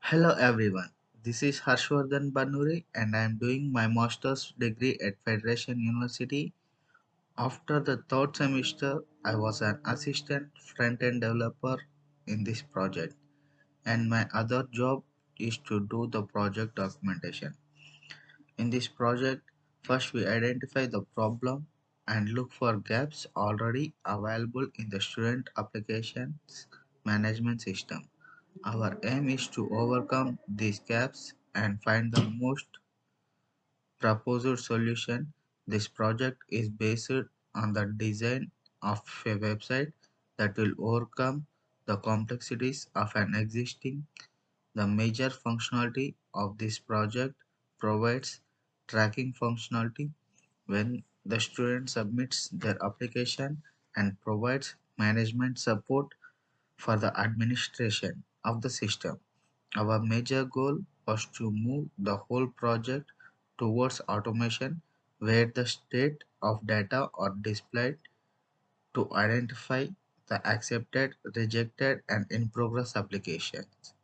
Hello everyone, this is Harshvardhan Banuri and I am doing my master's degree at Federation University. After the third semester, I was an assistant front-end developer in this project and my other job is to do the project documentation. In this project, first we identify the problem and look for gaps already available in the student applications management system. Our aim is to overcome these gaps and find the most proposed solution. This project is based on the design of a website that will overcome the complexities of an existing. The major functionality of this project provides tracking functionality when the student submits their application and provides management support for the administration of the system. Our major goal was to move the whole project towards automation where the state of data are displayed to identify the accepted, rejected, and in progress applications.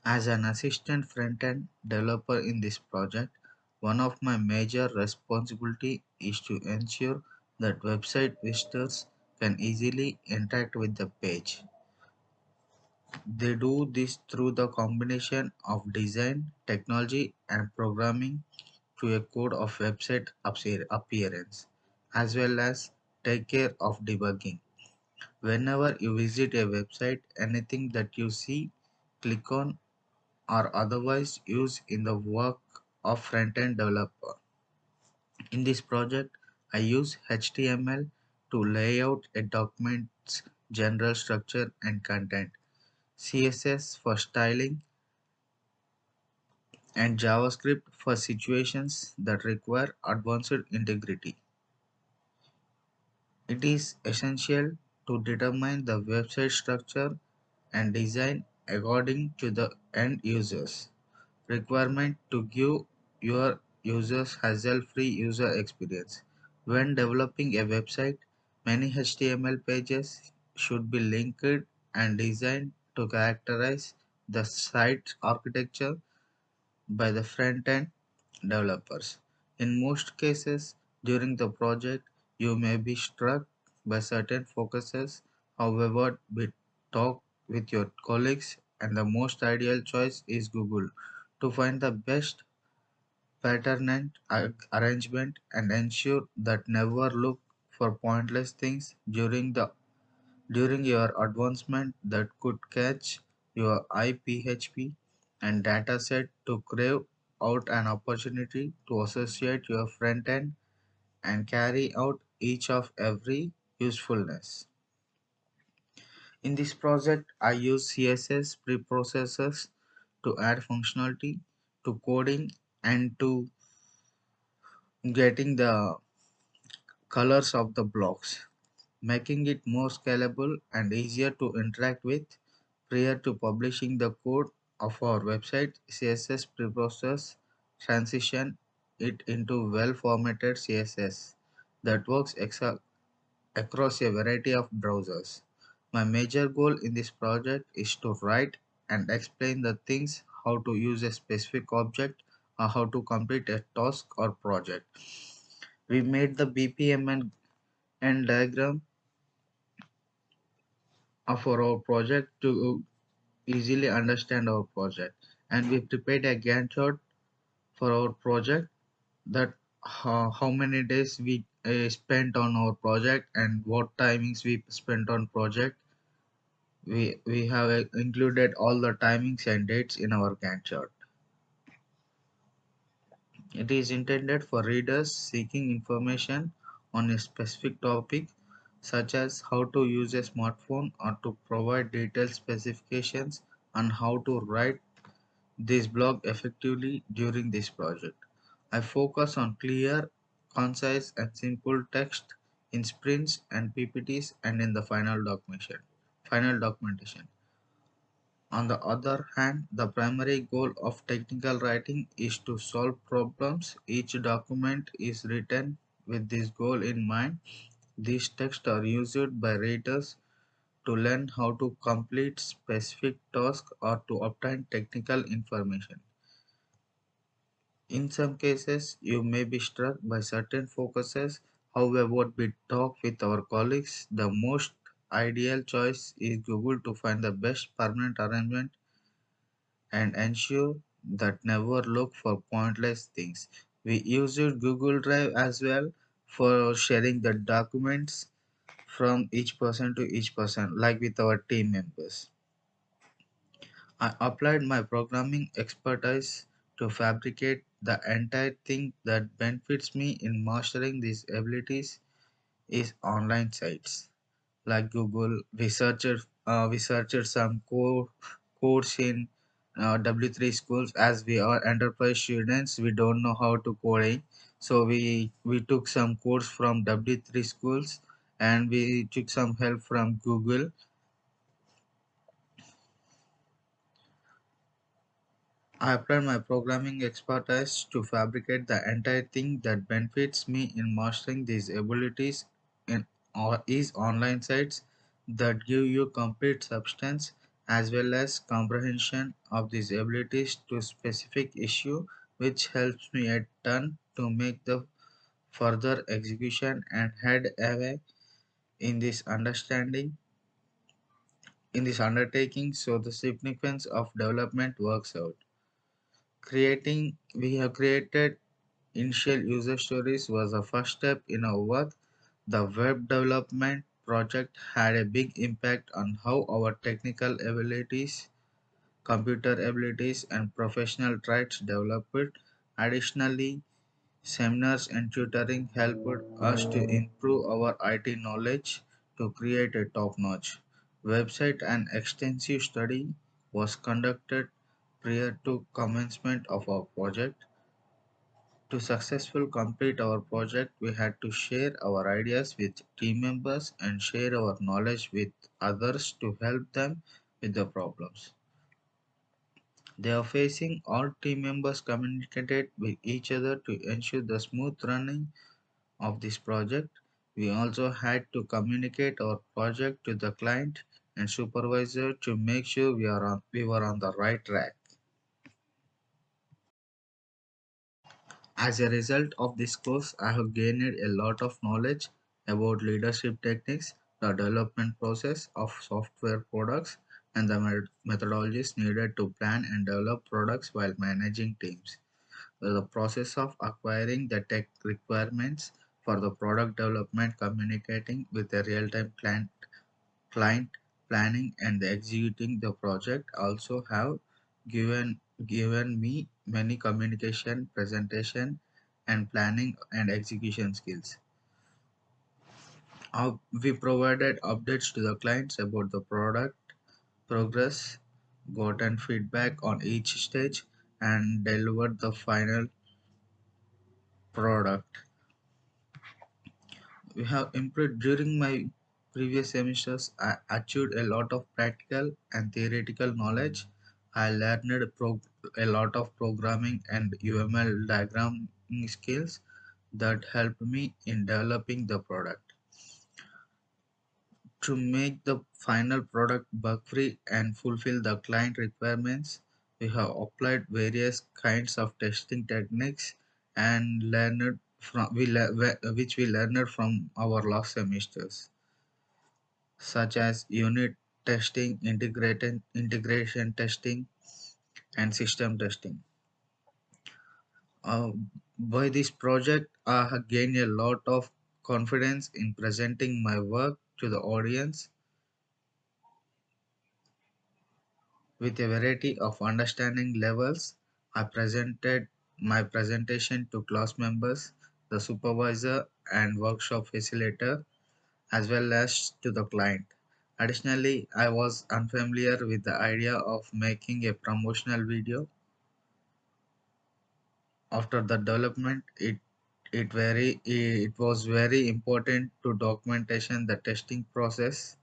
As an assistant front-end developer in this project, one of my major responsibility is to ensure that website visitors can easily interact with the page. They do this through the combination of design, technology, and programming to a code of website appearance, as well as take care of debugging. Whenever you visit a website, anything that you see, click on, or otherwise use in the work of front-end developer. In this project, I use HTML to lay out a document's general structure and content, CSS for styling, and JavaScript for situations that require advanced integrity. It is essential to determine the website structure and design according to the end users requirement to give your users hassle-free user experience. When developing a website, many HTML pages should be linked and designed to characterize the site architecture by the front-end developers. In most cases, during the project, you may be struck by certain focuses. However, we talk with your colleagues, and the most ideal choice is Google to find the best pattern and arrangement and ensure that never look for pointless things during your advancement that could catch your eye. PHP and dataset to crave out an opportunity to associate your front end and carry out each of every usefulness. In this project, I use CSS preprocessors to add functionality to coding and to getting the colors of the blocks, making it more scalable and easier to interact with. Prior to publishing the code of our website, CSS preprocess transition it into well-formatted CSS that works across a variety of browsers. My major goal in this project is to write and explain the things how to use a specific object or how to complete a task or project. We made the BPM and diagram for our project to easily understand our project, and we prepared a Gantt chart for our project that how many days we spent on our project and what timings we spent on project. We have included all the timings and dates in our Gantt chart. It is intended for readers seeking information on a specific topic, such as how to use a smartphone, or to provide detailed specifications on how to write this blog effectively during this project. I focus on clear, concise, and simple text in sprints and PPTs and in the Final documentation. On the other hand, the primary goal of technical writing is to solve problems. Each document is written with this goal in mind. These texts are used by readers to learn how to complete specific tasks or to obtain technical information. In some cases, you may be struck by certain focuses. However, we talk with our colleagues. The most ideal choice is Google to find the best permanent arrangement and ensure that never look for pointless things. We use Google Drive as well for sharing the documents from each person to each person, like with our team members. I applied my programming expertise to fabricate the entire thing that benefits me in mastering these abilities is online sites like Google. We searched some course in W3 schools. As we are enterprise students, we don't know how to coding, so we took some course from W3 schools, and we took some help from Google. I applied my programming expertise to fabricate the entire thing that benefits me in mastering these abilities in or is online sites that give you complete substance as well as comprehension of these abilities to specific issue, which helps me a ton to make the further execution and head away in this understanding in this undertaking, so the significance of development works out. Creating We have created initial user stories was the first step in our work. The web development project had a big impact on how our technical abilities, computer abilities, and professional traits developed. Additionally, seminars and tutoring helped us to improve our IT knowledge to create a top-notch website. An extensive study was conducted prior to commencement of our project. To successfully complete our project, we had to share our ideas with team members and share our knowledge with others to help them with the problems they are facing. All team members communicated with each other to ensure the smooth running of this project. We also had to communicate our project to the client and supervisor to make sure we were on the right track. As a result of this course, I have gained a lot of knowledge about leadership techniques, the development process of software products, and the methodologies needed to plan and develop products while managing teams. The process of acquiring the tech requirements for the product development, communicating with a real-time client, planning and executing the project also have given me many communication, presentation, and planning and execution skills. We provided updates to the clients about the product progress, gotten feedback on each stage, and delivered the final product. We have improved during my previous semesters. I achieved a lot of practical and theoretical knowledge. I learned a lot of programming and UML diagramming skills that helped me in developing the product. To make the final product bug free and fulfill the client requirements, we have applied various kinds of testing techniques and learned from which we learned from our last semesters, such as unit testing, integration testing, and system testing. Uh, by this project, I have gained a lot of confidence in presenting my work to the audience with a variety of understanding levels. I presented my presentation to class members, the supervisor, and workshop facilitator, as well as to the client. Additionally, I was unfamiliar with the idea of making a promotional video. After the development, it was very important to documentation the testing process,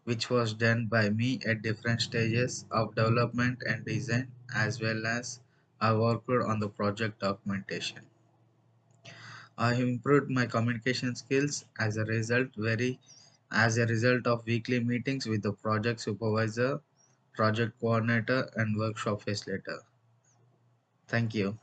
which was done by me at different stages of development and design, as well as I worked on the project documentation. I improved my communication skills as a result. Very as a result of weekly meetings with the project supervisor, project coordinator, and workshop facilitator. Thank you.